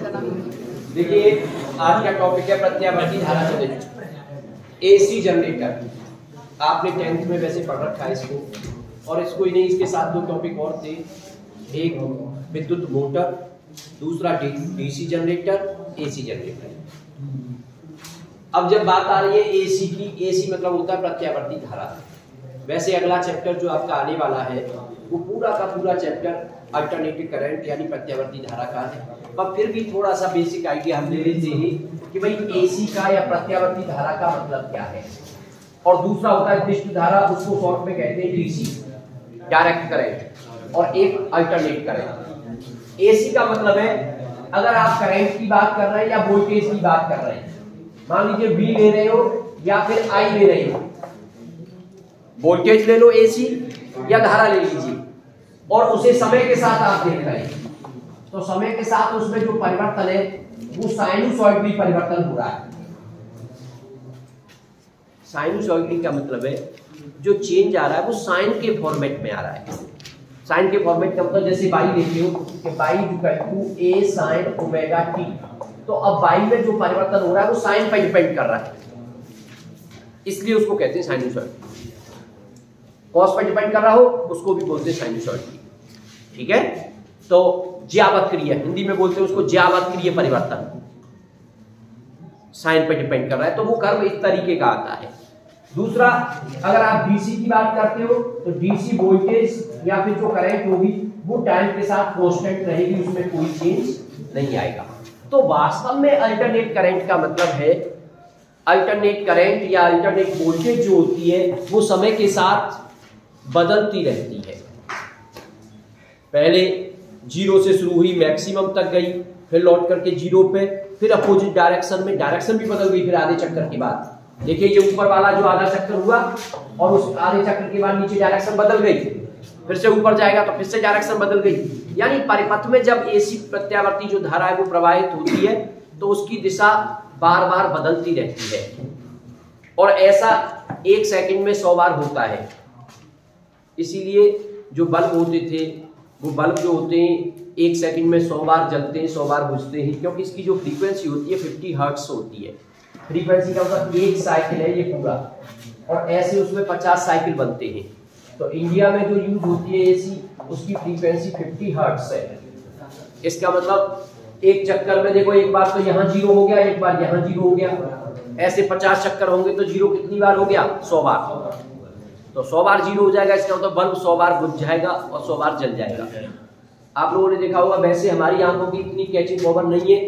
देखिए आज का टॉपिक है प्रत्यावर्ती धारा जनरेटर, एसी जनरेटर। आपने 10th में वैसे पढ़ रखा है इसको, और इसको ही नहीं, इसके साथ दो टॉपिक और थे, एक विद्युत मोटर, दूसरा डीसी जनरेटर, एसी जनरेटर। अब जब बात आ रही है एसी की, एसी मतलब होता है प्रत्यावर्ती धारा। वैसे अगला चैप्टर जो आपका आने वाला है वो पूरा का पूरा चैप्टर अल्टरनेटिव करंट यानी प्रत्यावर्ती धारा का है, पर फिर भी थोड़ा सा बेसिक आइडिया हम ले लेते हैं कि भाई एसी का या प्रत्यावर्ती धारा का मतलब क्या है। और दूसरा होता है विद्युत धारा, उसको शॉर्ट में कहते हैं डीसी, डायरेक्ट करंट, और एक अल्टरनेट करंट। एसी का मतलब है अगर आप करंट की बात कर रहे हैं या वोल्टेज की बात कर रहे हैं, मान लीजिए V ले रहे हो या फिर I ले रहे हो, वोल्टेज ले लो एसी या धारा ले लीजिए, और उसे समय के साथ आप देख रहे हैं, तो समय के साथ उसमें जो परिवर्तन है वो साइनसॉइडली परिवर्तन हो रहा है। साइनसॉइडली का मतलब है जो चेंज आ रहा है वो साइन के फॉर्मेट में आ रहा है। साइन के फॉर्मेट का मतलब जैसे बाई लेते हो कि by a sin omega t, तो अब बाई में जो परिवर्तन हो रहा है वो साइन पर डिपेंड कर रहा है, इसलिए उसको कहते हैं साइनसॉइड। कॉस पर डिपेंड कर रहा हो उसको भी बोलते हैं साइनसॉइड। ठीक है, तो ज्यावक्रिय हिंदी में बोलते हैं उसको, ज्यावक्रिय परिवर्तन साइन पर डिपेंड कर रहा है, तो वो कर्व इस तरीके का आता है। दूसरा, अगर आप डीसी की बात करते हो तो डीसी वोल्टेज या फिर जो करंट होगी वो टाइम के साथ कांस्टेंट रहेगी, उसमें कोई चेंज नहीं आएगा। तो वास्तव में अल्टरनेट करंट का मतलब है, अल्टरनेट करंट या अल्टरनेट वोल्टेज जो होती है वो समय के साथ बदलती रहती है। पहले जीरो से शुरू हुई, मैक्सिमम तक गई, फिर लौट करके जीरो पे, फिर अपोजिट डायरेक्शन में, डायरेक्शन भी बदल गई फिर आधे चक्कर के बाद। देखिए ये ऊपर वाला जो आधा चक्कर हुआ और उस आधे चक्कर के बाद नीचे डायरेक्शन बदल गई, फिर से ऊपर जाएगा तो फिर से डायरेक्शन बदल गई। यानी परिपथ में जब एसी प्रत्यावर्ती जो धारा है वो प्रवाहित होती है तो उसकी दिशा बार बार बदलती रहती है, और ऐसा 1 सेकंड में 100 बार होता है। इसीलिए जो बल्ब होते थे वो बल्ब जो होते हैं 1 सेकंड में 100 बार जलते हैं, 100 बार बुझते हैं, क्योंकि इसकी जो फ्रीक्वेंसी होती है 50 हर्ट्ज होती है। फ्रीक्वेंसी का मतलब 1 साइकिल है ये पूरा, और ऐसे उसमें 50 साइकिल बनते हैं। तो इंडिया में जो यूज होती है एसी, उसकी फ्रीक्वेंसी 50 हर्ट्ज है। इसका मतलब एक चक्कर में देखो, एक बार तो यहाँ जीरो हो गया, एक बार यहाँ जीरो हो गया, ऐसे 50 चक्कर होंगे तो जीरो कितनी बार हो गया? 100 बार। तो 100 बार जीरो हो जाएगा, इसका मतलब बल्ब 100 बार बुझ जाएगा और 100 बार जल जाएगा। आप लोगों ने देखा होगा, वैसे हमारी आंखों की इतनी कैचिंग पावर नहीं है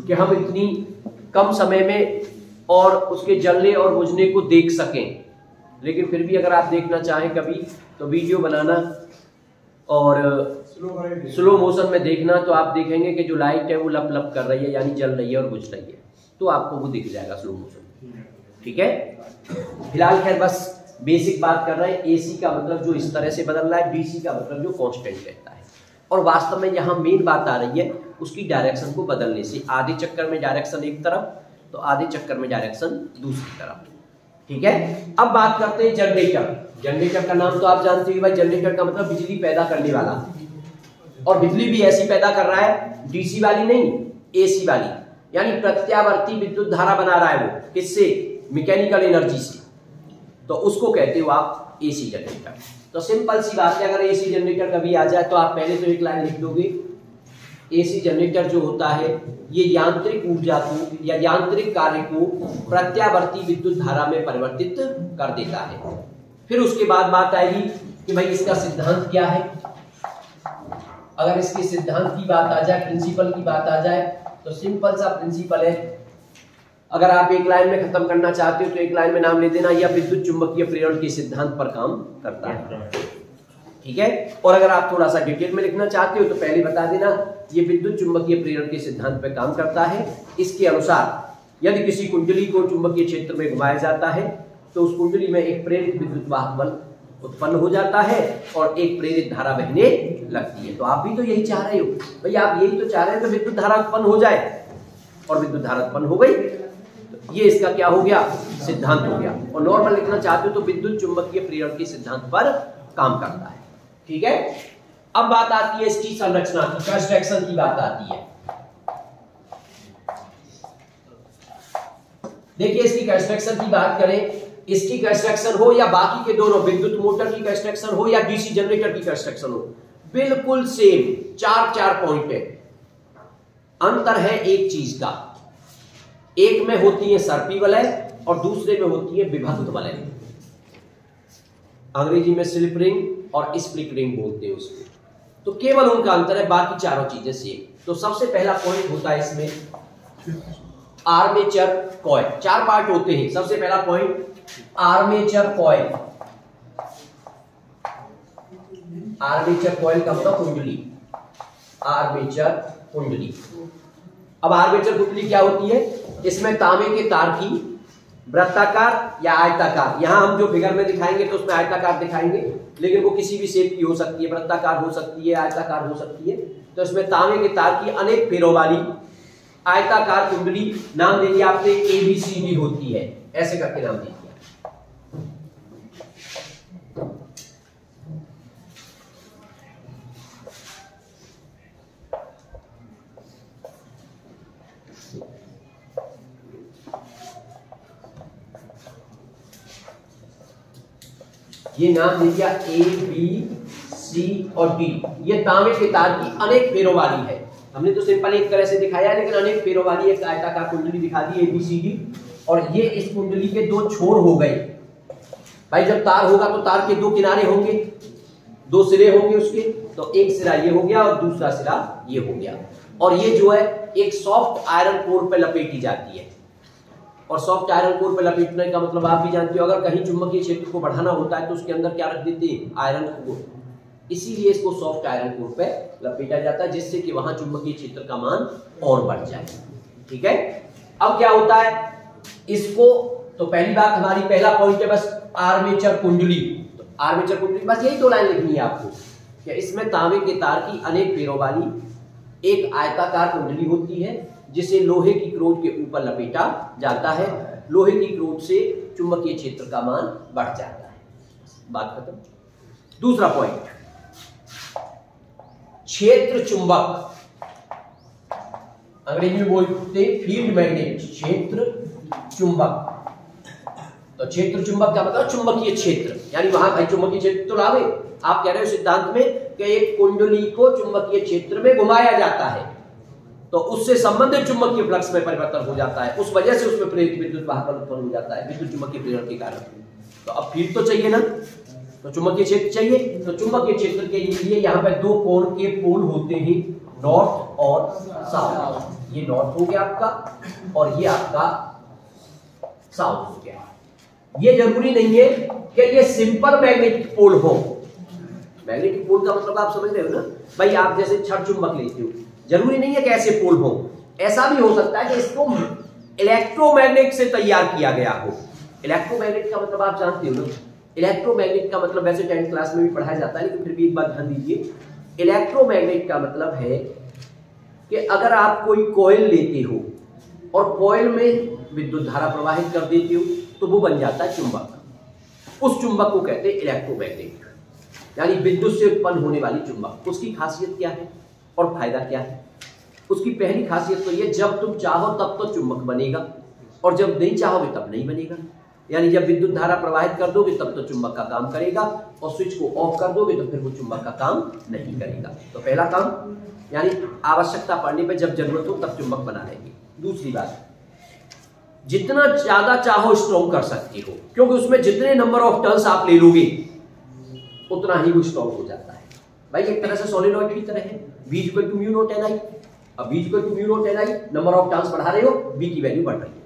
कि हम इतनी कम समय में और उसके जलने और बुझने को देख सकें, लेकिन फिर भी अगर आप देखना चाहें कभी तो वीडियो बनाना और स्लो मोशन में देखना, तो आप देखेंगे कि जो लाइट है वो लप लप कर रही है, यानी जल रही है और बुझ रही है, तो आपको वो दिख जाएगा स्लो मोशन। ठीक है, फिलहाल खैर बस बेसिक बात कर रहे हैं। एसी का मतलब जो इस तरह से बदल रहा है, डीसी का मतलब जो कांस्टेंट रहता है। और वास्तव में यहाँ मेन बात आ रही है उसकी डायरेक्शन को बदलने से। आधे चक्कर में डायरेक्शन एक तरफ, तो आधे चक्कर में डायरेक्शन दूसरी तरफ। ठीक है, अब बात करते हैं जनरेटर। जनरेटर का नाम तो आप जानते हैं भाई, जनरेटर का मतलब बिजली पैदा करने वाला, और बिजली भी ऐसी पैदा कर रहा है, डीसी वाली नहीं, एसी वाली, यानी प्रत्यावर्ती विद्युत धारा बना रहा है वो, किससे? मैकेनिकल एनर्जी से, तो उसको कहते हो आप एसी जनरेटर। तो सिंपल सी बात है, अगर एसी जनरेटर कभी आ जाए तो आप पहले तो एक लाइन लिख दोगे, एसी जनरेटर जो होता है ये यांत्रिक ऊर्जा को या यांत्रिक कार्य को प्रत्यावर्ती विद्युत धारा में परिवर्तित कर देता है। फिर उसके बाद बात आएगी कि भाई इसका सिद्धांत क्या है। अगर इसके सिद्धांत की बात आ जाए, प्रिंसिपल की बात आ जाए, तो सिंपल सा प्रिंसिपल है। अगर आप एक लाइन में खत्म करना चाहते हो तो एक लाइन में नाम ले देना, यह विद्युत चुंबकीय प्रेरण के सिद्धांत पर काम करता है। ठीक है, और अगर आप थोड़ा सा डिटेल में लिखना चाहते हो तो पहले बता देना, ये विद्युत चुंबकीय प्रेरण के सिद्धांत पर काम करता है। इसके अनुसार यदि किसी कुंडली को चुंबकीय क्षेत्र में घुमाया जाता है तो उस कुंडली में एक प्रेरित विद्युत वाहक बल उत्पन्न हो जाता है और एक प्रेरित धारा बहने लगती है। तो आप भी तो यही चाह रहे हो भाई, आप यही तो चाह रहे हैं कि विद्युत धारा उत्पन्न हो जाए, और विद्युत धारा उत्पन्न हो गई, तो ये इसका क्या हो गया? सिद्धांत हो गया। और नॉर्मल लिखना चाहते हो तो विद्युत चुंबकीय प्रेरण के सिद्धांत पर काम करता है। ठीक है, अब बात आती है इसकी संरचना की, कंस्ट्रक्शन की बात आती है। देखिए इसकी कंस्ट्रक्शन की बात करें, इसकी कंस्ट्रक्शन हो या बाकी के दोनों विद्युत मोटर की कंस्ट्रक्शन हो या डीसी जनरेटर की कंस्ट्रक्शन हो, बिल्कुल सेम 4 पॉइंट है। अंतर है एक चीज का, एक में होती है सर्पी वलय और दूसरे में होती है विभक्त वलय। अंग्रेजी में स्लिप रिंग और स्प्लिट रिंग बोलते हैं उसको। तो केवल उनका अंतर है, बाकी चारों चीजें सेम। तो सबसे पहला पॉइंट होता है इसमें आर्मेचर कॉइल। 4 पार्ट होते हैं। सबसे पहला point armature coil. Armature coil का मतलब कुंडली, आर्मेचर कुंडली। अब आर्मेचर कुंडली क्या होती है? इसमें तांबे के तार की वृत्ताकार या आयताकार, यहां हम जो फिगर में दिखाएंगे तो उसमें आयताकार दिखाएंगे, लेकिन वो किसी भी शेप की हो सकती है, वृत्ताकार हो सकती है, आयताकार हो सकती है। तो इसमें तांबे के तार की अनेक फेरों वाली आयताकार कुंडली, नाम दे दिया आपने ABCD होती है, ऐसे करके नाम दे दिया। ये नाम दे दिया A, B, C और D। ये तांबे के तार की अनेक फेरों वाली है। हमने तो सिंपल एक तरह से दिखाया, लेकिन अनेक फेरों वाली एक आयताकार कुंडली दिखा दी ABCD। और ये इस कुंडली के 2 छोर हो गए। भाई जब तार होगा तो तार के 2 किनारे होंगे, 2 सिरे होंगे उसके, तो एक सिरा ये हो गया और दूसरा सिरा ये हो गया। और ये जो है एक सॉफ्ट आयरन कोर पे लपेटी जाती है। और सॉफ्ट आयरन कोर पे लपेटने का मतलब आप भी जानते हो, अगर कहीं चुंबकीय क्षेत्र को बढ़ाना होता है तो उसके अंदर क्या रख देते हैं? Iron core. इसीलिए इसको सॉफ्ट आयरन कोर पे लपेटा जाता है, जिससे कि वहां चुंबकीय क्षेत्र का मान और बढ़ जाए। ठीक है। अब क्या होता है इसको, तो पहली बात हमारी पहला पॉइंट है बस आर्मेचर कुंडली। तो आर्मेचर कुंडली बस यही 2 लाइन लिखनी है आपको कि इसमें तांबे के तार की अनेक फेरों वाली एक आयताकार कुंडली होती है, जिसे लोहे की क्रोध के ऊपर लपेटा जाता है। लोहे की क्रोध से चुंबकीय क्षेत्र का मान बढ़ जाता है। बात खत्म। दूसरा पॉइंट क्षेत्र चुंबक, अंग्रेजी में बोलते हैं फील्ड मैग्नेट। क्षेत्र चुंबक, तो क्षेत्र चुंबक का मतलब चुंबकीय क्षेत्र, यानी वहां भाई चुंबकीय क्षेत्र तो लावे। आप कह रहे हो सिद्धांत में कि एक कुंडली को चुंबकीय क्षेत्र में घुमाया जाता है, तो उससे संबंधित चुंबकीय फ्लक्स में परिवर्तन हो जाता है, उस वजह से उसमें प्रेरित विद्युत वाहक उत्पन्न हो जाता है विद्युत चुंबकीय प्रेरण के कारण। तो अब फील्ड तो चाहिए ना, तो चुंबकीय क्षेत्र चाहिए। तो चुंबकीय क्षेत्र के लिए यहाँ पे 2 कोण के पोल होते हैं, नॉर्थ और साउथ। ये नॉर्थ हो गया आपका और ये आपका साउथ हो गया। ये जरूरी नहीं है कि ये सिंपल मैग्नेटिक पोल हो। मैग्नेटिक पोल का मतलब आप समझ रहे हो ना भाई, आप जैसे छड़ चुंबक लेते हो, जरूरी नहीं है कि ऐसे पोल हो। ऐसा भी हो सकता है कि इसको इलेक्ट्रोमैग्नेट से तैयार किया गया हो। इलेक्ट्रोमैग्नेट का मतलब आप जानते हो ना, इलेक्ट्रोमैग्नेट का मतलब वैसे 10th क्लास में भी पढ़ाया जाता है, लेकिन फिर भी एक बात ध्यान दीजिए। इलेक्ट्रोमैग्नेट का मतलब है कि अगर आप कोई कॉइल लेते हो और कॉइल में विद्युत धारा प्रवाहित कर देते हो तो वो बन जाता है चुंबक। उस चुंबक को कहते हैं इलेक्ट्रोमैग्नेट, यानी विद्युत से उत्पन्न होने वाली चुंबक। उसकी खासियत क्या है और फायदा क्या है? उसकी पहली खासियत तो ये, जब तुम चाहो तब तो चुंबक बनेगा और जब नहीं चाहोगे तब नहीं बनेगा। यानी जब विद्युत धारा प्रवाहित कर दोगे तब तो चुंबक का काम करेगा, और स्विच को ऑफ कर दोगे तो फिर वो चुंबक का काम नहीं करेगा। तो पहला काम, यानी आवश्यकता पड़ने पर जब जरूरत हो तब चुंबक बना लेंगे। दूसरी बात, जितना ज्यादा चाहो स्ट्रॉन्ग कर सकते हो, क्योंकि उसमें जितने नंबर ऑफ टर्न्स आप ले लोगे उतना ही वो स्ट्रॉन्ग हो जाता है। भाई एक तरह से सोलेनॉइड की तरह है, V = म्यू नॉट Ni। अब V = mu naught Ni, number of turns बढ़ा रहे हो, V की वैल्यू बढ़ रही है।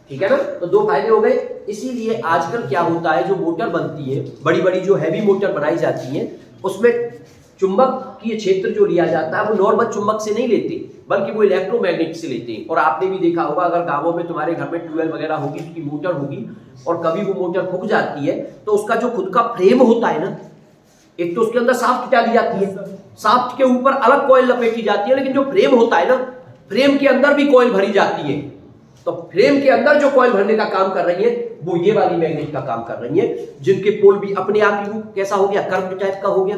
ठीक है ना, तो 2 फायदे हो गए। इसीलिए आजकल क्या होता है, जो मोटर बनती है, बड़ी बड़ी जो हैवी मोटर बनाई जाती है, उसमें चुंबकीय क्षेत्र जो लिया जाता है वो नॉर्मल चुंबक से नहीं लेते, बल्कि वो इलेक्ट्रोमैग्नेट से लेते हैं। और आपने भी देखा होगा, अगर गांवों में तुम्हारे घर में ट्यूबवेल वगैरह होगी, उसकी मोटर होगी, और कभी वो मोटर फूक जाती है तो उसका जो खुद का फ्रेम होता है ना, एक तो उसके अंदर साफ्ट डाली जाती है, साफ्ट के ऊपर अलग कॉइल लपेटी जाती है, लेकिन जो फ्रेम होता है ना, फ्रेम के अंदर भी कॉइल भरी जाती है। तो फ्रेम के अंदर जो कॉइल भरने का काम कर रही है वो ये वाली मैग्नेट का काम कर रही है, जिनके पोल भी अपने आप ही कैसा हो गया, कर्व टाइप का हो गया।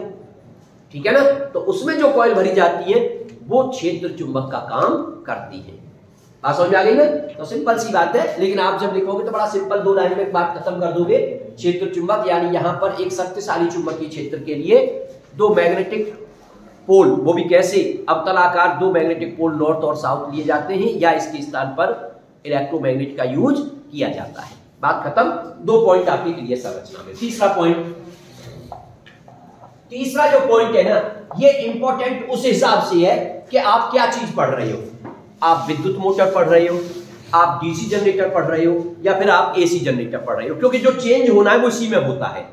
ठीक है ना, तो उसमें जो कॉइल भरी जाती है वो क्षेत्र चुंबक का काम करती है। बात समझ में आ गई ना? तो सिंपल सी बात है, लेकिन आप जब लिखोगे तो बड़ा सिंपल 2 लाइन में बात खत्म कर दोगे। क्षेत्र चुंबक यानी यहाँ पर एक शक्तिशाली चुंबकीय क्षेत्र के लिए 2 मैग्नेटिक पोल, वो भी कैसे, अवतलाकार 2 मैग्नेटिक पोल नॉर्थ और साउथ लिए जाते हैं या इसके स्थान पर इलेक्ट्रोमैग्नेट का यूज किया जाता है। बात खत्म। 2 पॉइंट आपके क्लियर संरचना में। तीसरा जो पॉइंट है ना, ये इंपॉर्टेंट उस हिसाब से है कि आप क्या चीज पढ़ रहे हो। आप विद्युत मोटर पढ़ रहे हो, आप डीसी जनरेटर पढ़ रहे हो, या फिर आप एसी जनरेटर पढ़ रहे हो, क्योंकि जो चेंज होना है वो इसी में होता है।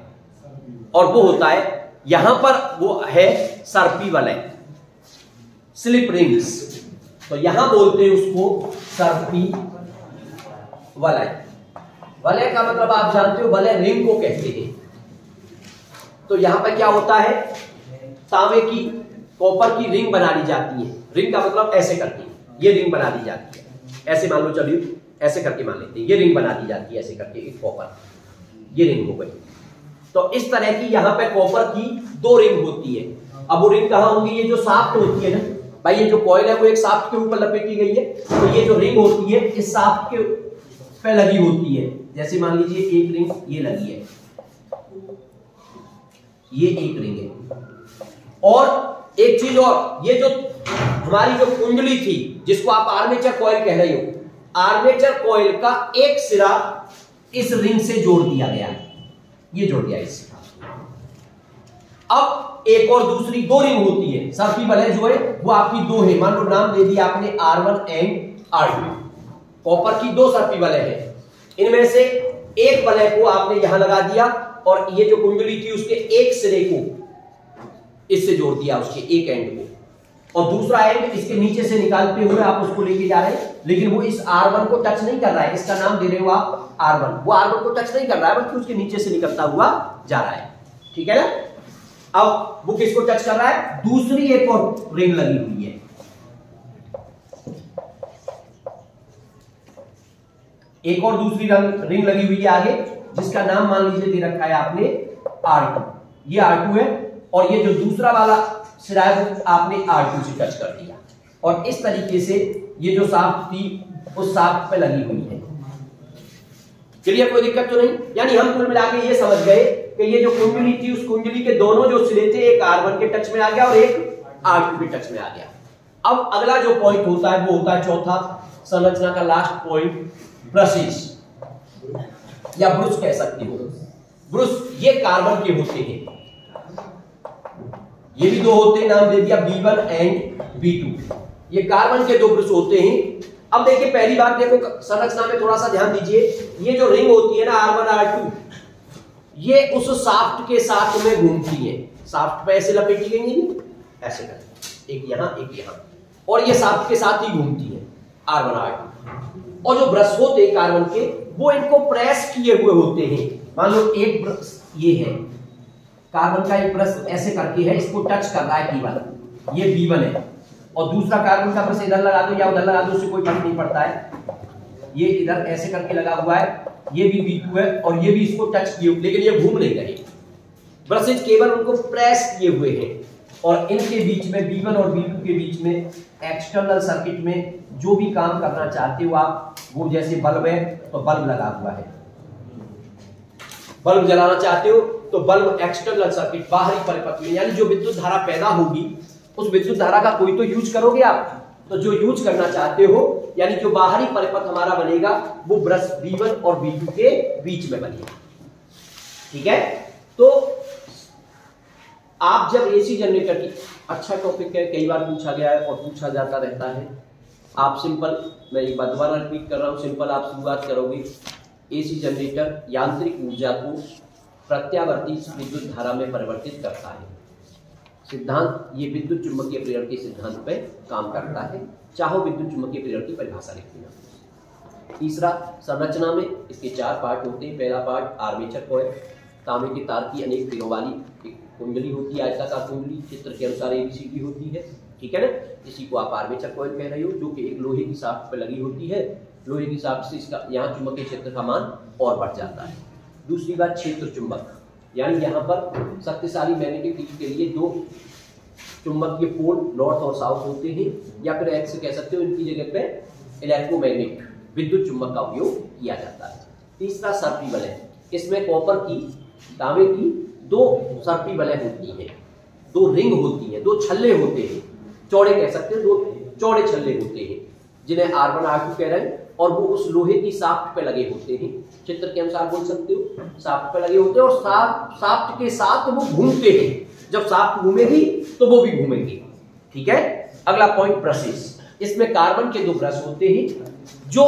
और वो होता है यहां पर, वो है सर्पी वलय, स्लिप रिंग्स। तो यहां बोलते हैं उसको सर्पी वलय। वलय का मतलब आप जानते हो, वलय रिंग को कहते हैं। तो यहां पर क्या होता है, तांबे की, कॉपर की रिंग बना ली जाती है। रिंग का मतलब ऐसे करके ये रिंग बना दी जाती है, ऐसे मान लो, चलिए ऐसे करके मान लेते हैं, ये रिंग बना दी जाती है ऐसे करके, एक कॉपर, ये रिंग हो गई। तो इस तरह की यहाँ पे कॉपर की 2 रिंग होती है। अब वो रिंग कहाँ होंगी, ये जो शाफ्ट होती है ना भाई, ये जो कॉइल है वो एक शाफ्ट के ऊपर लपेटी गई है, तो ये जो रिंग होती है इस शाफ्ट के पे लगी होती है। जैसे मान लीजिए एक रिंग ये लगी है, ये एक रिंग है। और एक चीज और, ये जो हमारी जो कुंडली थी जिसको आप आर्मेचर कॉइल कह रहे हो, आर्मेचर कॉइल का एक सिरा इस रिंग से जोड़ दिया गया, ये जोड़ दिया इससे। अब एक और दूसरी 2 रिंग होती है, सर्पी वलय जो है वो आपकी 2 है। मान लो नाम दे दिया आपने R1 एंड R2, कॉपर की 2 सर्पी वलय है। इनमें से एक वलय को आपने यहां लगा दिया और ये जो कुंडली थी उसके एक सिरे को इससे जोड़ दिया, उसके एक एंड को, और दूसरा एंड इसके नीचे से निकालते हुए आप उसको लेके जा रहे हैं, लेकिन वो इस R1 को टच नहीं कर रहा है। इसका नाम दे रहे हो आप R1, वो R1 को टच नहीं कर रहा है बल्कि उसके नीचे से निकलता हुआ जा रहा है। ठीक है ना? अब वो किसको टच कर रहा है, दूसरी एक और रिंग लगी हुई है, एक और दूसरी रिंग लगी हुई है आगे, जिसका नाम मान लीजिए दे रखा है आपने R2, ये R2 है, और ये जो दूसरा वाला सिरा है वो आपने R2 से टच कर दिया, और इस तरीके से ये जो शाफ्ट थी उस शाफ्ट पे लगी हुई है। चलिए, कोई दिक्कत तो नहीं। यानी हम कुल मिला के ये समझ गए कि ये जो कुंडली थी उस कुंडली के दोनों जो सिरे थे, एक R1 के टच में आ गया और एक R2 के टच में आ गया। अब अगला जो पॉइंट होता है वो होता है चौथा संरचना का लास्ट पॉइंट, ब्रशेस या ब्रुश कह सकते हो। ब्रुश ये कार्बन के होते हैं, ये भी 2 होते हैं, नाम दे दिया B1 एंड B2, ये कार्बन के 2 ब्रुश होते हैं। अब देखिए पहली बात, देखो संरचना में थोड़ा सा ध्यान दीजिए, ये जो रिंग होती है ना R1 R2, ये उस शाफ्ट के साथ में घूमती है, शाफ्ट पे ऐसे लपेटी गई है, ऐसे कर, एक यहां एक यहां, और ये शाफ्ट के साथ ही घूमती है R1 R2। और जो ब्रश होते हैं कार्बन के, वो इनको प्रेस किए हुए होते हैं। मान लो एक ब्रश ये है, कार्बन का एक ब्रश ऐसे करके है, इसको टच कर रहा है B1, ये B1 है, और दूसरा कार्बन का ब्रश इधर लगा दो या उधर लगा दो, उससे कोई फर्क नहीं पड़ता है, ये इधर ऐसे करके लगा हुआ है, ये भी B2 है, और ये भी इसको टच किए, लेकिन ये घूम नहीं रहे, ब्रशेज केवल उनको प्रेस किए हुए हैं। और इनके बीच में B1 और B2 के बीच में एक्सटर्नल सर्किट में जो भी काम करना चाहते हो आप, वो जैसे बल्ब है तो बल्ब लगा हुआ है, बल्ब जलाना चाहते हो तो बल्ब एक्सटर्नल सर्किट, बाहरी परिपथ में, यानी जो विद्युत धारा पैदा होगी उस विद्युत धारा का कोई तो यूज करोगे आप, तो जो यूज करना चाहते हो यानी जो बाहरी परिपथ हमारा बनेगा वो ब्रश B1 और B2 के बीच में बनेगा। ठीक है? तो आप जब एसी जनरेटर की, अच्छा टॉपिक है, कई बार पूछा गया है और पूछा जाता रहता है। आप सिंपल, मैं एक बार दोबारा रिपीट कर रहा हूं, सिंपल आप शुरुआत करोगे, एसी जनरेटर यांत्रिक ऊर्जा को प्रत्यावर्ती विद्युत धारा में परिवर्तित करता है। सिद्धांत, ये विद्युत चुंबकीय प्रेरण के सिद्धांत पे काम करता है। चाहो विद्युत चुंबकीय प्रेरण की परिभाषा लिख देना। तीसरा, संरचना में इसके 4 पार्ट होते हैं। पहला पार्ट आर्मेचर कॉइल, तांबे के तार की अनेक सिरों वाली एक कुंडली होती है, आयताकार कुंडली, चित्र के अनुसार ABCD होती है। ठीक है ना? इसी को आप आर्मेचर कॉइल कह रहे हो, जो कि एक लोहे की शाफ्ट पे लगी होती है। लोहे की शाफ्ट से इसका यहाँ चुंबकीय क्षेत्र का मान और बढ़ जाता है। दूसरी बात, क्षेत्र चुंबक, यानी यहाँ पर शक्तिशाली मैग्नेटिक फील्ड के लिए 2 चुंबकीय पोल नॉर्थ और साउथ होते हैं, या फिर एक्स कह सकते हो, इनकी जगह पे इलेक्ट्रोमैग्नेट विद्युत चुंबक का उपयोग किया जाता है। तीसरा सर्पी वलय, इसमें कॉपर की, तांबे की 2 सर्पी वलय होती है, 2 रिंग होती है, 2 छल्ले होते हैं, चौड़े कह सकते हैं, 2 चौड़े छल्ले होते हैं जिन्हें R1 R2 कह रहे हैं, और वो उस लोहे की साफ्ट पे लगे होते हैं, चित्र के अनुसार बोल सकते हो, साफ्ट पे लगे होते हैं और साफ्ट के साथ वो घूमते हैं। जब साफ्ट घूमेगी तो वो भी घूमेंगे। ठीक है। अगला पॉइंट, ब्रशेस, इसमें कार्बन के 2 ब्रश होते हैं जो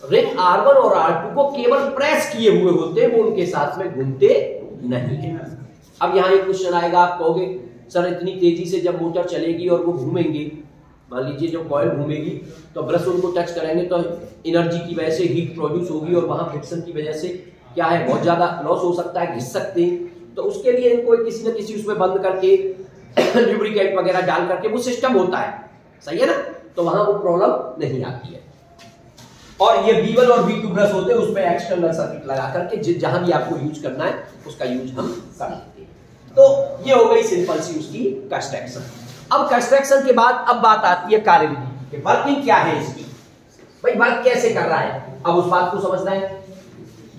रिंग R1 और R2 को केवल प्रेस किए हुए होते हैं, वो उनके साथ में घूमते नहीं है। अब यहाँ एक क्वेश्चन आएगा, आप कहोगे सर इतनी तेजी से जब मोटर चलेगी और वो घूमेंगे, मान लीजिए जब कॉइल घूमेगी तो ब्रश उनको टच करेंगे तो एनर्जी की वजह से हीट प्रोड्यूस होगी और वहां फ्रिक्शन की वजह से क्या है, बहुत ज्यादा लॉस हो सकता है, घिस सकते हैं। तो उसके लिए इनको किसी न किसी उसमें बंद करके लुब्रिकेंट वगैरह डाल करके वो सिस्टम होता है, सही है ना, तो वहां वो प्रॉब्लम नहीं आती है। और ये B1 और B2 ब्रश होते हैं, उसमें एक्सटर्नल सर्किट लगा करके जहां भी आपको यूज करना है उसका यूज हम कर सकते हैं। तो ये हो गई सिंपल सी उसकी कंस्ट्रक्शन। अब कंस्ट्रक्शन के बाद अब बात आती है कार्यविधि की, वर्किंग क्या है इसकी, भाई वर्क कैसे कर रहा है, अब उस बात को समझना है।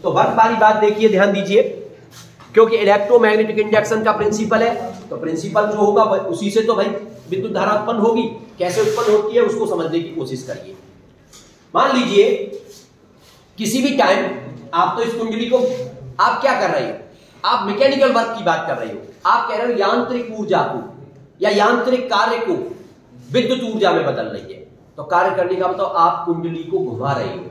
तो वर्क वाली बात देखिए, ध्यान दीजिए, क्योंकि इलेक्ट्रोमैग्नेटिक इंडक्शन का प्रिंसिपल है, तो प्रिंसिपल जो होगा उसी से तो भाई विद्युत धारा उत्पन्न होगी। कैसे उत्पन्न होती है उसको समझने की कोशिश करिए। मान लीजिए किसी भी टाइम आप तो इस कुंडली को आप क्या कर रहे हो, आप मैकेनिकल वर्क की बात कर रहे हो, आप कह रहे हो यांत्रिक ऊर्जा को या यांत्रिक कार्य को विद्युत ऊर्जा में बदल रही है। तो कार्य करने का मतलब आप कुंडली को घुमा रहे हो।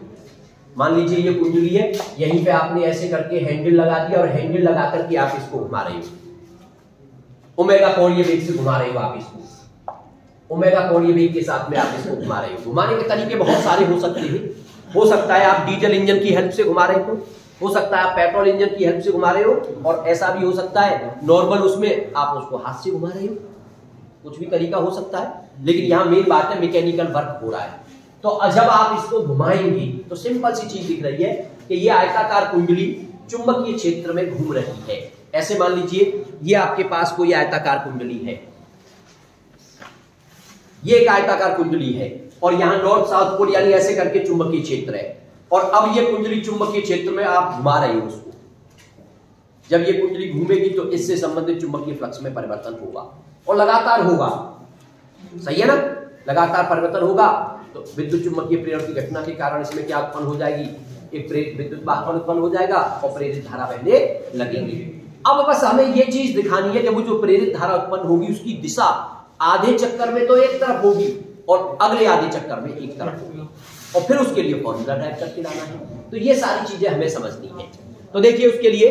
मान लीजिए ये कुंडली है, यहीं पे आपने ऐसे करके हैंडल लगा दिया और हैंडल लगा करके आप इसको घुमा रहे हो, ओमेगा कोणीय वेग से घुमा रहे हो आप इसको, ओमेगा कोणीय वेग के साथ में आप इसको घुमा रहे हो। घुमाने के तरीके बहुत सारे हो सकते हैं, हो सकता है आप डीजल इंजन की हेल्प से घुमा रहे हो सकता है आप पेट्रोल इंजन की हेल्प से घुमा रहे हो, और ऐसा भी हो सकता है नॉर्मल उसमें आप उसको हाथ से घुमा रहे हो, कुछ भी तरीका हो सकता है। लेकिन यहाँ मेन बात है मैकेनिकल वर्क हो रहा है। तो जब आप इसको घुमाएंगे तो सिंपल सी चीज दिख रही है कि ये आयताकार कुंडली चुंबकीय क्षेत्र में घूम रही है। ऐसे मान लीजिए ये आपके पास कोई आयताकार कुंडली है, ये एक आयताकार कुंडली है और यहाँ नॉर्थ साउथ पोल यानी ऐसे करके चुंबकीय क्षेत्र है, और अब ये कुंडली चुंबकीय क्षेत्र में आप घुमा रहे हो उसको। जब ये कुंडली घूमेगी तो इससे संबंधित चुंबकीय फ्लक्स में परिवर्तन होगा और लगातार होगा, सही है ना, लगातार परिवर्तन होगा। तो विद्युत चुंबकीय प्रेरण की घटना के कारण इसमें क्या उत्पन्न हो जाएगी, एक प्रेरित विद्युत वाहक उत्पन्न हो जाएगा और प्रेरित धारा बहने लगेगी। अब बस हमें ये चीज दिखानी है कि वो जो प्रेरित धारा उत्पन्न होगी उसकी दिशा आधे चक्कर में तो एक तरफ होगी और अगले आधे चक्कर में एक तरफ होगी, और फिर उसके लिए फॉर्मूला टाइप करके लाना है। तो ये सारी चीजें हमें समझनी है। तो देखिए उसके लिए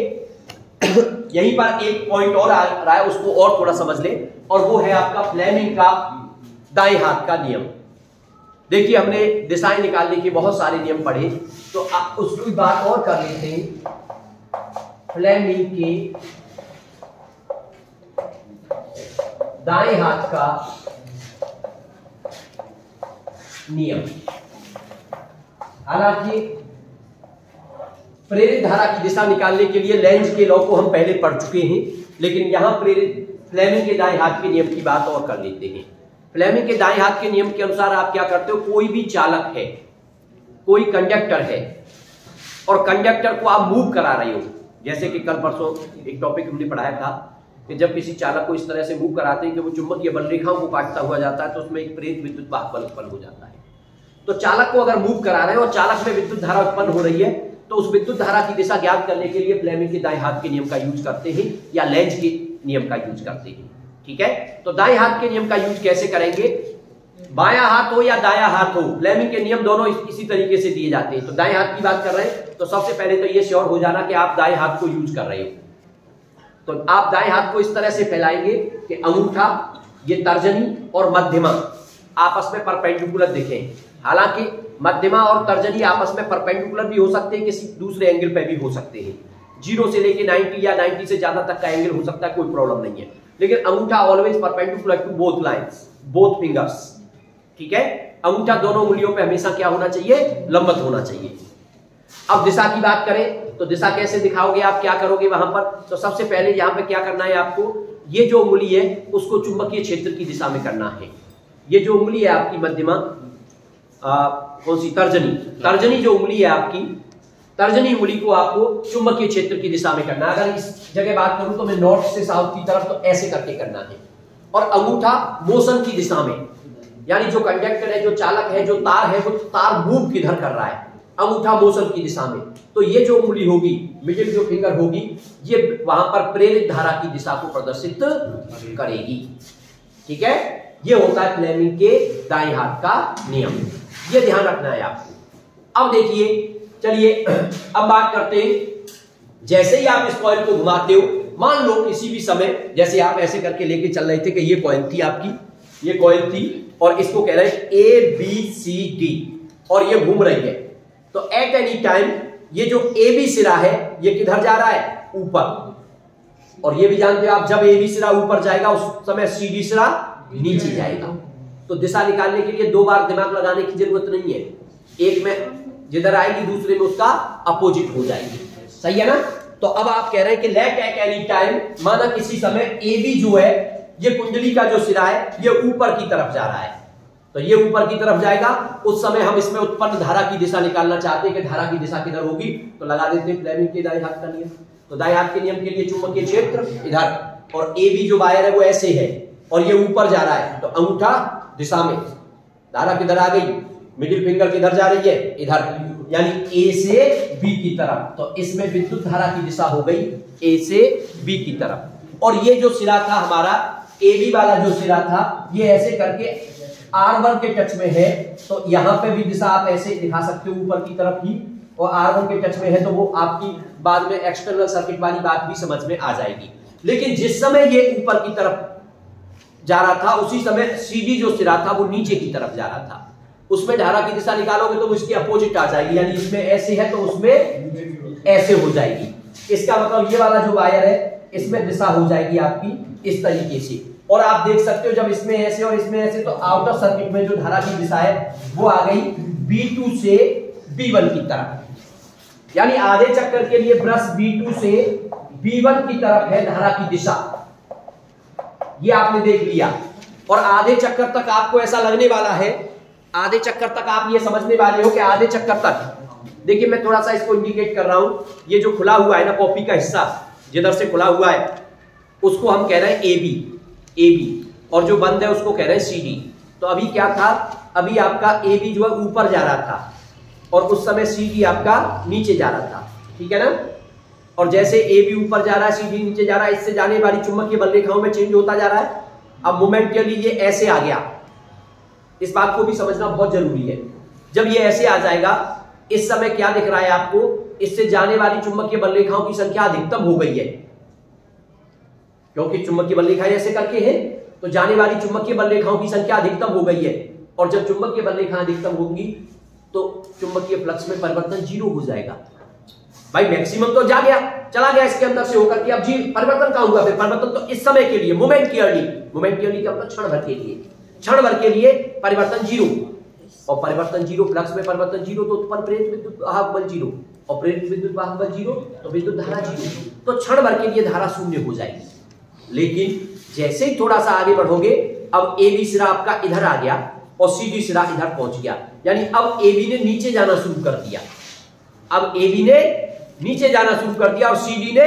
यहीं पर एक पॉइंट और आ रहा है, उसको और थोड़ा समझ ले, और वो है आपका फ्लेमिंग का दाएं हाथ का नियम। देखिए हमने दिशाएं निकालने के बहुत सारे नियम पढ़े, तो उसकी बात और कर लेते हैं। फ्लेमिंग के दाएं हाथ का नियम। हालांकि प्रेरित धारा की दिशा निकालने के लिए लेंज के लॉ को हम पहले पढ़ चुके हैं, लेकिन यहां प्रेरित फ्लेमिंग के दाएं हाथ के नियम की बात और कर लेते हैं। फ्लेमिंग के दाएं हाथ के नियम के अनुसार आप क्या करते हो, कोई भी चालक है, कोई कंडक्टर है और कंडक्टर को आप मूव करा रहे हो, जैसे कि कल परसों एक टॉपिक हमने पढ़ाया था कि जब किसी चालक को इस तरह से मूव कराते हैं कि वो चुंबकीय बल रेखाओं को काटता हुआ जाता है तो उसमें एक प्रेरित विद्युत वाहक बल उत्पन्न हो जाता है। तो चालक को अगर मूव करा रहे हो और चालक में विद्युत धारा उत्पन्न हो रही है, तो उस विद्युत धारा की दिशा ज्ञात करने के लिए फ्लेमिंग के दाएं हाथ के नियम का यूज करते हैं या लेंज के नियम का यूज करते हैं। ठीक है, तो दाएं हाथ के नियम का यूज कैसे करेंगे, बायां हाथ हो या दायां हाथ हो, फ्लेमिंग के नियम दोनों इसी तरीके से दिए जाते हैं। तो दाएं हाथ की बात कर रहे हैं तो सबसे पहले तो ये श्योर हो जाना कि आप दाएं हाथ को यूज कर रहे हो। तो आप दाएं हाथ को इस तरह से फैलाएंगे कि अंगूठा, ये तर्जनी और मध्यमा आपस में परपेंडिकुलर दिखें। हालांकि मध्यमा और तर्जनी आपस में परपेंडिकुलर भी हो सकते हैं, किसी दूसरे एंगल पे भी हो सकते हैं। 0 से लेके 90 या 90 से ज्यादा तक का एंगल हो सकता है, कोई प्रॉब्लम नहीं है, लेकिन अंगूठा always perpendicular to both lines, both fingers. ठीक है, अंगूठा दोनों उंगलियों पे हमेशा क्या होना चाहिए, लंबवत होना चाहिए। अब दिशा की बात करें तो दिशा कैसे दिखाओगे, आप क्या करोगे वहां पर, तो सबसे पहले यहां पे क्या करना है आपको, ये जो उंगली है उसको चुंबकीय क्षेत्र की दिशा में करना है। ये जो उंगली है आपकी मध्यमा, कौन सी, तर्जनी, तर्जनी जो उंगली है आपकी, तर्जनी उंगली को आपको चुंबकीय क्षेत्र की दिशा में करना है। अगर इस जगह बात करूं तो मैं नॉर्थ से साउथ की तरफ, तो ऐसे करके करना है। और अंगूठा मोशन की दिशा में, यानी जो कंडक्टर है, जो चालक है, जो तार है, वो तार मूव किधर कर रहा है, अंगूठा मोशन की दिशा में। तो ये जो उंगली होगी, मिडिल जो फिंगर होगी, ये वहां पर प्रेरित धारा की दिशा को प्रदर्शित करेगी। ठीक है, ये होता है फ्लेमिंग के दाएं हाथ का नियम, ये ध्यान रखना है आपको। अब देखिए, चलिए अब बात करते हैं, जैसे ही आप इस कॉइल को घुमाते हो, मान लो किसी भी समय, जैसे आप ऐसे करके लेके चल रहे थे कि ये कॉइल थी आपकी, ये कॉइल थी और इसको कह रहे हैं ABCD और ये घूम रही है। तो एट एनी टाइम ये जो AB सिरा है ये किधर जा रहा है, ऊपर। और ये भी जानते हो आप, जब AB सिरा ऊपर जाएगा उस समय CD सिरा नीचे जाएगा। तो दिशा निकालने के लिए दो बार दिमाग लगाने की जरूरत नहीं है, एक में जिधर आएगी दूसरे में उसका अपोजिट हो जाएगी। सही है ना। तो अब आप कह रहे हैं कि लेट एट एनी टाइम, माना किसी समय AB जो है, ये कुंडली का जो सिरा है ये ऊपर की तरफ जा रहा है, तो ये ऊपर की तरफ जाएगा। उस समय हम इसमें उत्पन्न धारा की दिशा निकालना चाहते हैं कि धारा की दिशा किधर होगी, तो लगा देते हैं फ्लेमिंग के दाएं हाथ का नियम। तो दाएं हाथ के नियम के लिए चुंबकीय क्षेत्र इधर, और AB जो वायर है वो ऐसे है और ये ऊपर जा रहा है, तो अंगूठा दिशा में, धारा किधर आ गई, मिडिल फिंगर किधर जा रही है, इधर, यानी A से B की तरफ। तो इसमें विद्युत धारा की दिशा हो गई A से B की तरफ। और ये जो सिरा था हमारा AB वाला जो सिरा था, ये ऐसे करके R1 के टच में है, तो यहां पे भी दिशा आप ऐसे दिखा सकते हो ऊपर की तरफ ही, और R1 के टच में है, तो वो आपकी बाद में एक्सटर्नल सर्किट वाली बात भी समझ में आ जाएगी। लेकिन जिस समय ये ऊपर की तरफ जा रहा था, उसी समय CD जो सिरा था वो नीचे की तरफ जा रहा था। उसमें धारा की दिशा निकालोगे तो वो इसके अपोजिट आ जाएगी, यानी इसमें ऐसे है तो उसमें ऐसे हो जाएगी। इसका मतलब ये वाला जो वायर है इसमें दिशा हो जाएगी आपकी इस तरीके से। और आप देख सकते हो जब इसमें ऐसे और इसमें ऐसे, तो आउटर सर्किट में जो धारा की दिशा है वो आ गई B2 से B1 की तरफ, यानी आधे चक्कर के लिए ब्रश B2 से B1 की तरफ है धारा की दिशा, ये आपने देख लिया। और आधे चक्कर तक आपको ऐसा लगने वाला है, आधे चक्कर तक आप ये समझने वाले हो कि आधे चक्कर तक, देखिए मैं थोड़ा सा इसको इंडिकेट कर रहा हूं, ये जो खुला हुआ है ना कॉपी का हिस्सा, जिधर से खुला हुआ है उसको हम कह रहे हैं AB, और जो बंद है उसको कह रहे हैं CD। तो अभी क्या था, अभी आपका AB जो है ऊपर जा रहा था और उस समय CD आपका नीचे जा रहा था, ठीक है ना। और जैसे AB ऊपर जा रहा है, CD नीचे जा रहा है, इससे जाने वाली चुंबकीय बल रेखाओं में चेंज होता जा रहा है। अब मोमेंट के लिए ये ऐसे आ गया, इस बात को भी समझना बहुत जरूरी है। जब ये ऐसे आ जाएगा, इस समय क्या दिख रहा है आपको, इससे जाने वाली चुंबकीय बल रेखाओं की संख्या अधिकतम हो गई है, क्योंकि चुंबकीय बल रेखाएं ऐसे करके हैं, तो जाने वाली चुंबकीय बल रेखाओं की संख्या अधिकतम हो गई है। और जब चुंबकीय बल रेखाएं अधिकतम होंगी तो चुंबकीय फ्लक्स में परिवर्तन 0 हो जाएगा। भाई मैक्सिमम तो जा गया, चला गया इसके अंदर से होकर के, अब जी परिवर्तन कहां हुआ, फिर परिवर्तन तो इस समय के लिए मोमेंटियरली का मतलब क्षण भर के लिए, क्षण भर के लिए परिवर्तन 0, और परिवर्तन 0, फ्लक्स में परिवर्तन 0, तो उत्पन्न प्रेरित विद्युत वाहक बल 0, और प्रेरित विद्युत वाहक बल 0, तो विद्युत धारा 0, तो क्षण भर के लिए धारा शून्य हो जाएगी। लेकिन जैसे ही थोड़ा सा आगे बढ़ोगे, अब AB सिरा आपका इधर आ गया और CD सिरा इधर पहुंच गया, यानी अब AB ने नीचे जाना शुरू कर दिया, अब AB ने नीचे जाना शुरू कर दिया और CD ने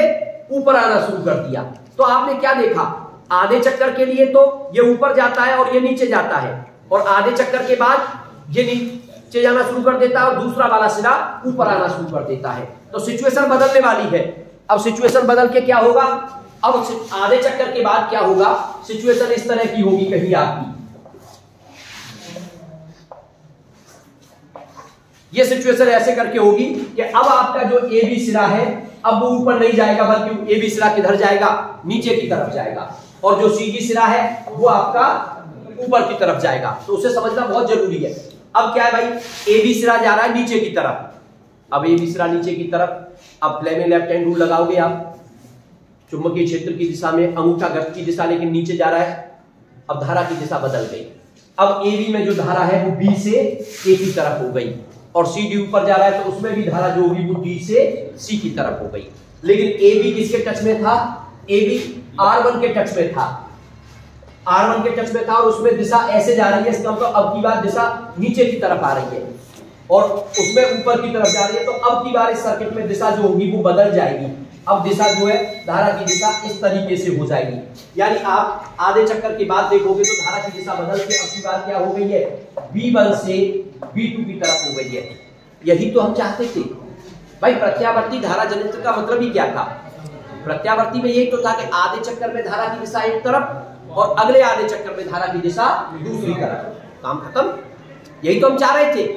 ऊपर आना शुरू कर दिया। तो आपने क्या देखा, आधे चक्कर के लिए तो ये ऊपर जाता है और ये नीचे जाता है, और आधे चक्कर के बाद ये नीचे जाना शुरू कर देता है और दूसरा वाला सिरा ऊपर आना शुरू कर देता है। तो सिचुएशन बदलने वाली है। अब सिचुएशन बदल के क्या होगा, अब आधे चक्कर के बाद क्या होगा, सिचुएशन इस तरह की होगी कहीं आपकी, ये सिचुएशन ऐसे करके होगी कि अब आपका जो AB सिरा है अब वो ऊपर नहीं जाएगा, बल्कि AB सिरा किधर जाएगा, नीचे की तरफ जाएगा, और जो CD सिरा है वो आपका ऊपर की तरफ जाएगा। तो उसे समझना बहुत जरूरी है। अब क्या है भाई, AB सिरा जा रहा है नीचे की तरफ, अब AB सिरा नीचे की तरफ, अब फ्लेमिंग लेफ्ट हैंड रूल लगाओगे आप, चुंबकीय क्षेत्र की दिशा में अंगूठा गति की दिशा लेकिन नीचे जा रहा है, अब धारा की दिशा बदल गई। अब AB में जो धारा है वो B से A की तरफ हो गई, और CD ऊपर जा रहा है तो उसमें भी धारा जो होगी वो D से C की तरफ हो गई। लेकिन AB किसके टच में था, AB R1 के टच में था। R1 के टच में था और उसमें दिशा ऐसे जा रही है, इसका मतलब अब की बार दिशा नीचे की तरफ आ रही है और उसमें ऊपर की तरफ जा रही है, तो अब की बार इस सर्किट में दिशा जो होगी वो बदल जाएगी। अब दिशा जो है धारा की दिशा इस तरीके से हो जाएगी, यानी आप आधे चक्कर के बाद देखोगे तो धारा की दिशा बदल के अब की बार क्या हो गई है, V1 से V2 की तरफ हो गई है। यही तो हम चाहते थे भाई। प्रत्यावर्ती धारा जनित्र का मतलब ही क्या था? प्रत्यावर्ती में यही तो था कि आधे चक्कर में धारा की दिशा एक तरफ और अगले आधे चक्कर में धारा की दिशा दूसरी तरफ, काम खत्म। यही तो हम चाह रहे थे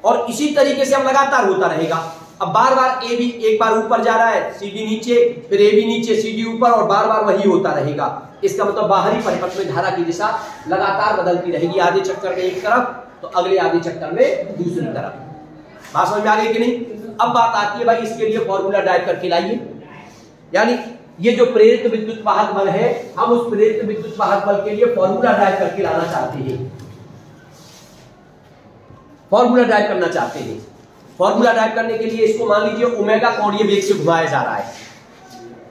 और इसी तरीके से हम लगातार होता रहेगा। अब बार बार ए भी एक बार ऊपर जा रहा है, सी डी नीचे, फिर ए भी नीचे, सी डी ऊपर, और बार बार वही होता रहेगा। इसका मतलब बाहरी परिपथ में धारा की दिशा लगातार बदलती रहेगी, आधे चक्कर में एक तरफ तो अगले आधे चक्कर में दूसरी तरफ। बात समझ में आ गई कि नहीं? अब बात आती है भाई इसके लिए फॉर्मूला ड्राइव करके लाइए, यानी ये जो प्रेरित विद्युत वाहक बल है, हम उस प्रेरित विद्युत वाहक बल के लिए फॉर्मूला ड्राइव करके लाना चाहते हैं, फॉर्मूला ड्राइव करना चाहते हैं। फॉर्मूला ड्राइव करने के लिए इसको मान लीजिए ओमेगा कोणीय वेग से घुमाया जा रहा है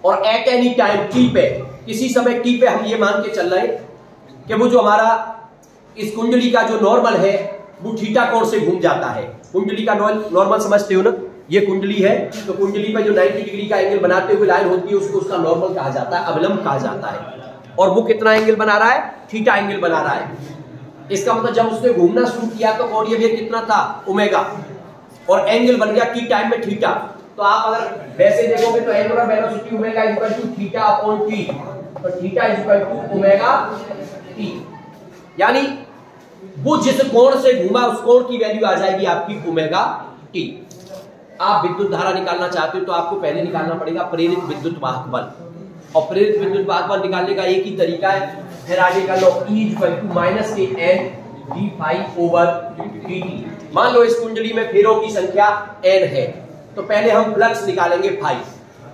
और एट एनी टाइम टी पे, किसी समय टी पे हम ये मान के चल रहे हैं कि वो जो हमारा इस कुंडली का जो नॉर्मल है वो थीटा कोण से घूम जाता है। कुंडली का नॉर्मल समझते हो ना, ये कुंडली है तो कुंडली पर जो 90 डिग्री का एंगल बनाते हुए लाइन होती है उसको उसका नॉर्मल कहा जाता है, अवलंब कहा जाता है। और वो कितना एंगल बना रहा है? थीटा एंगल बना रहा है। इसका मतलब जब उसने घूमना शुरू किया तो कोणीय वेग कितना था? ओमेगा, और एंगल बन गया टी टाइम में थीटा। तो आप अगर वैसे देखोगे तो angular velocity omega equal to theta upon T, तो theta equal to omega T, यानी वो जिस कोण से घूमा उस कोण की वैल्यू आ जाएगी आपकी ओमेगा टी। आप विद्युत धारा निकालना चाहते हो तो आपको पहले निकालना पड़ेगा प्रेरित विद्युत वाहक बल, और प्रेरित विद्युत वाहक बल निकालने का एक ही तरीका है, फिर आगे का लो E इक्वल टू माइनस के n d phi over dt। मान लो इस कुंडली में फेरों की संख्या n है, तो पहले हम फ्लक्स निकालेंगे फाई।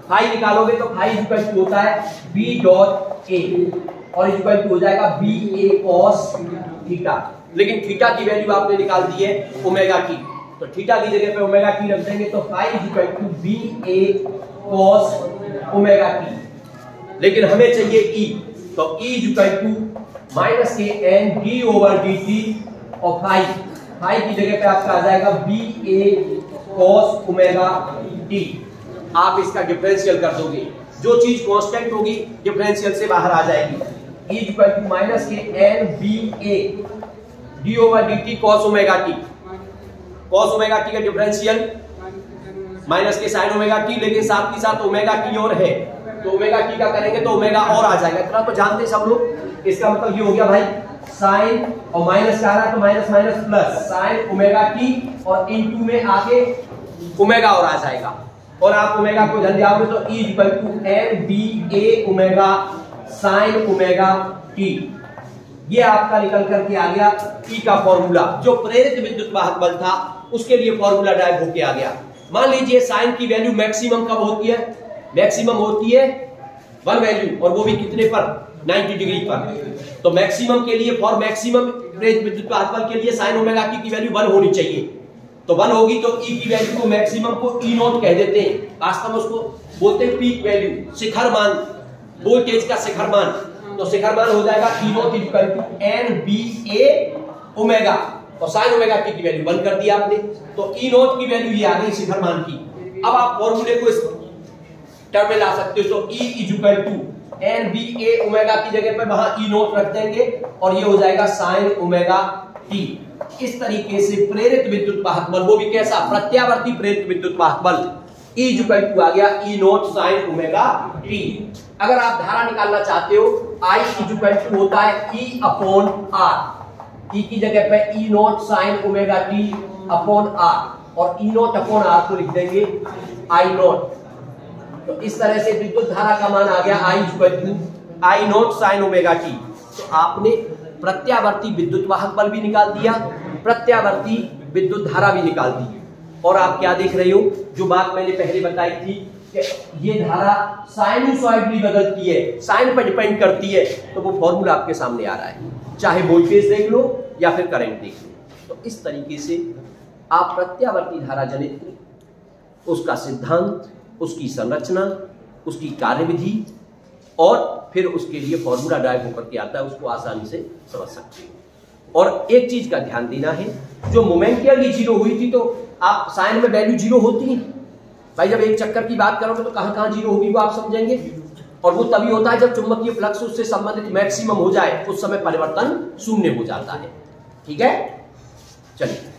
फाई निकालोगे तो फाई इक्वल टू होता है b डॉट a और इक्वल टू हो जाएगा b a cos थीटा, लेकिन थीटा की वैल्यू आपने निकाल दी है ओमेगा टी, तो थीटा की जगह पे ओमेगा टी रख देंगे तो phi equal to b a cos omega t. लेकिन हमें चाहिए E, तो E इक्वल टू माइनस के n d ओवर dt और फाई की जगह पे आपका आ जाएगा b a cos omega t। आप इसका डिफरेंशियल कर दोगे, जो चीज कांस्टेंट होगी डिफरेंशियल से बाहर आ जाएगी। E इक्वल टू माइनस के n b a d over dt cos omega t, cos omega t का डिफरेंशियल माइनस के sin ओमेगा t, लेकिन साथ ही साथ ओमेगा t और है तो ओमेगा टी का करेंगे तो ओमेगा और आ जाएगा, इतना तो जानते सब लोग। इसका मतलब ये हो गया भाई साइन और माइनस का आ रहा है तो minus minus plus sign omega T और इनटू में आगे ओमेगा और आ जाएगा, और आप ओमेगा को ध्यान दियाओगे तो E equal to n d a omega sine omega t. ये आपका निकल करके आ गया E का फॉर्मूला, जो प्रेरित विद्युत वाहक बल था उसके लिए फॉर्मूला ड्राइव होके आ गया। मान लीजिए साइन की वैल्यू मैक्सिमम कब होती है? मैक्सिमम होती है वन वैल्यू, और वो भी कितने पर? 90 डिग्री पर। तो मैक्सिमम के लिए, फॉर मैक्सिमम प्रेरित विद्युत वाहक बल के लिए साइन ओमेगा टी की वैल्यू 1 होनी चाहिए। तो 1 होगी तो E की वैल्यू को मैक्सिमम को E नॉट कह देते हैं, वास्तव में उसको बोलते हैं पीक वैल्यू, शिखर मान, वोल्टेज का शिखर मान। तो शिखर मान हो जाएगा E naught equal to n b a omega, और साइन ओमेगा टी की वैल्यू 1 कर दिया आपने, तो E नॉट की वैल्यू ये आ गई शिखर मान की। अब आप फॉर्मूले को इस टर्म में ला सकते हो, तो E equal to n b a omega की जगह पे वहां E नॉट रख देंगे और ये हो जाएगा साइन ओमेगा टी। इस तरीके से प्रेरित विद्युत वाहक बल, वो भी कैसा? प्रत्यावर्ती प्रेरित विद्युत वाहक बल, E इक्वल टू आ गया E not sine omega T. अगर आप धारा निकालना चाहते हो I इक्वल टू होता है E अपॉन R, E की जगह पे E not sine omega T upon R, और E नॉट अपॉन R को लिख देंगे I नॉट। तो इस तरह से विद्युत धारा का मान आ गया I equal to I naught sine omega t. तो आपने प्रत्यावर्ती विद्युत वाहक बल भी निकाल दिया, प्रत्यावर्ती विद्युत धारा भी निकाल दी, और आप क्या देख रहे हो? जो बात मैंने पहले बताई थी कि ये धारा साइनसॉइडली बदलती है, साइन पर डिपेंड करती है, तो वो फॉर्मूला आपके सामने आ रहा है, चाहे वोल्टेज देख लो या फिर करंट देख लो। तो इस तरीके से आप प्रत्यावर्ती धारा जनित्र, उसका सिद्धांत, उसकी संरचना, उसकी कार्यविधि और फिर उसके लिए फॉर्मूला ड्राइव होकर के आता है, उसको आसानी से समझ सकते हो। और एक चीज का ध्यान देना है, जो मोमेंटियरली जीरो हुई थी तो आप साइन में वैल्यू जीरो होती है भाई, जब एक चक्कर की बात करोगे तो कहां कहां जीरो होगी वो आप समझेंगे, और वो तभी होता है जब चुंबकीय फ्लक्स उससे संबंधित मैक्सिमम हो जाए, उस समय परिवर्तन शून्य हो जाता है। ठीक है, चलिए।